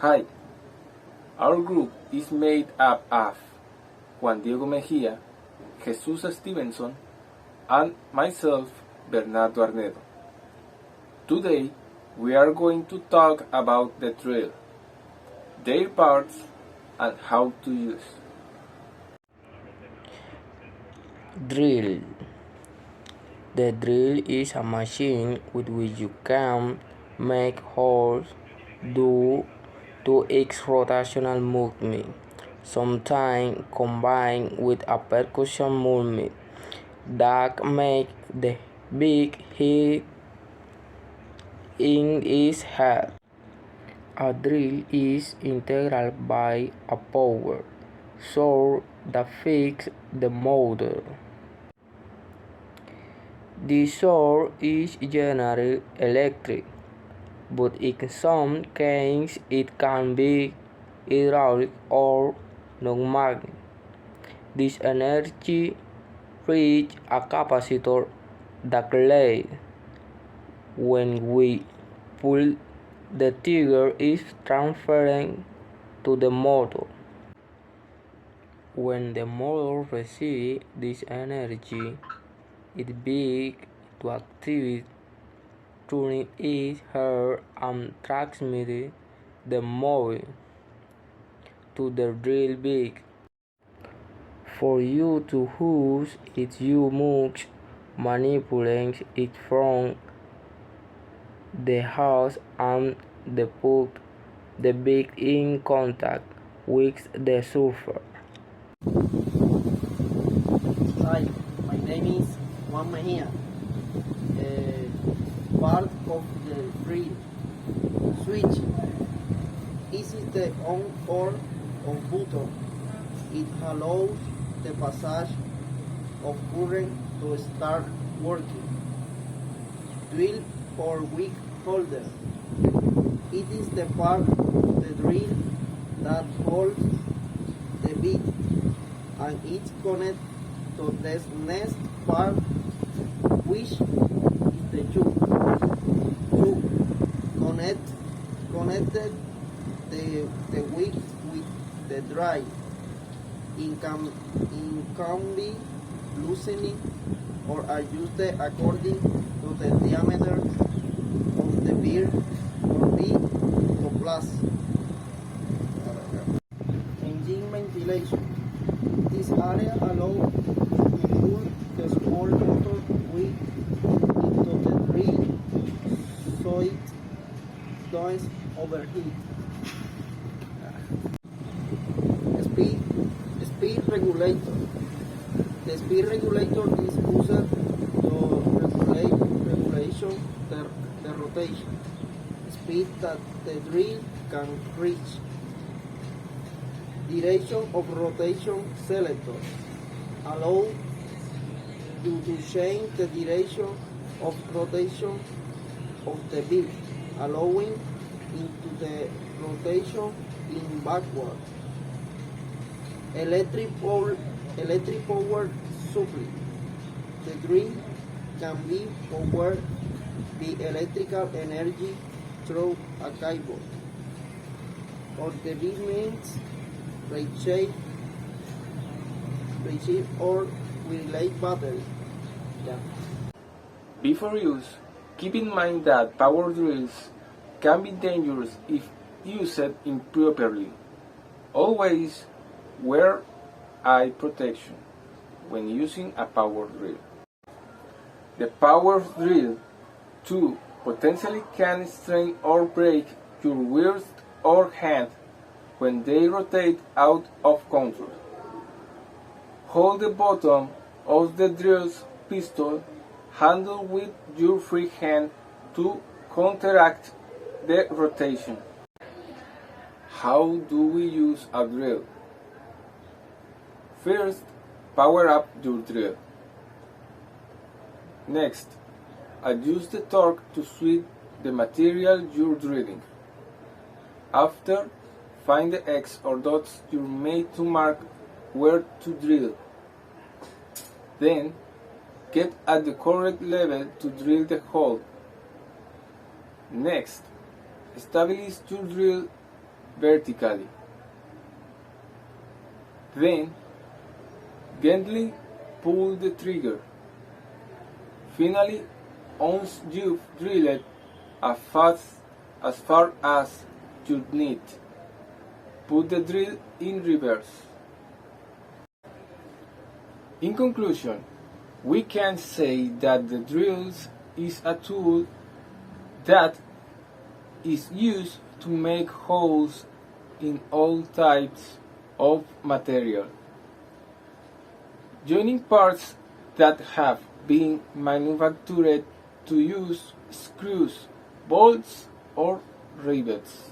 Hi, our group is made up of Juan Diego Mejia, Jesus Stevenson, and myself, Bernardo Arnedo. Today, we are going to talk about the drill, their parts, and how to use. Drill. The drill is a machine with which you can make holes due to its rotational movement, sometimes combined with a percussion movement that makes the beat hit in its head. A drill is integral by a power source that feeds the motor. The source is generally electric, but in some cases it can be hydraulic or non-magnetic. This energy reaches a capacitor that leads when we pull the trigger is transferred to the motor. When the motor receives this energy, it begins to activate, turning its head and transmitting the movement to the drill bit. For you to use it, you must manipulate it from the house and put the bit in contact with the surface. Hi, my name is Juan Mejia. Part of the drill switch. This is the on or off button. It allows the passage of current to start working. Drill or wick holder. It is the part of the drill that holds the bit and it's connected to the next part, which is the tube. Connected the wick with the drive. It can be loosened or adjusted according to the diameter of the beer or B to plus. Engine ventilation. This area allows to pull the small motor wick into the drill so it doesn't overheat. Speed regulator. The speed regulator is used to regulate the rotation speed that the drill can reach. Direction of rotation selector allow you to change the direction of rotation of the bit, allowing into the rotation in backward. Electric power supply. The drill can be powered by electrical energy through a cable, or the bit means receive or relay battery. Before use, keep in mind that power drills can be dangerous if used improperly. Always wear eye protection when using a power drill. The power drill, too, potentially can strain or break your wrist or hand when they rotate out of control. Hold the bottom of the drill's piston handle with your free hand to counteract the rotation. How do we use a drill? First, power up your drill. Next, adjust the torque to suit the material you're drilling. After, find the X or dots you made to mark where to drill. Then, get at the correct level to drill the hole. Next, establish your drill vertically. Then, gently pull the trigger. Finally, once you've drilled as far as you need, put the drill in reverse. In conclusion, we can say that the drill is a tool that is used to make holes in all types of material. Joining parts that have been manufactured to use screws, bolts, or rivets.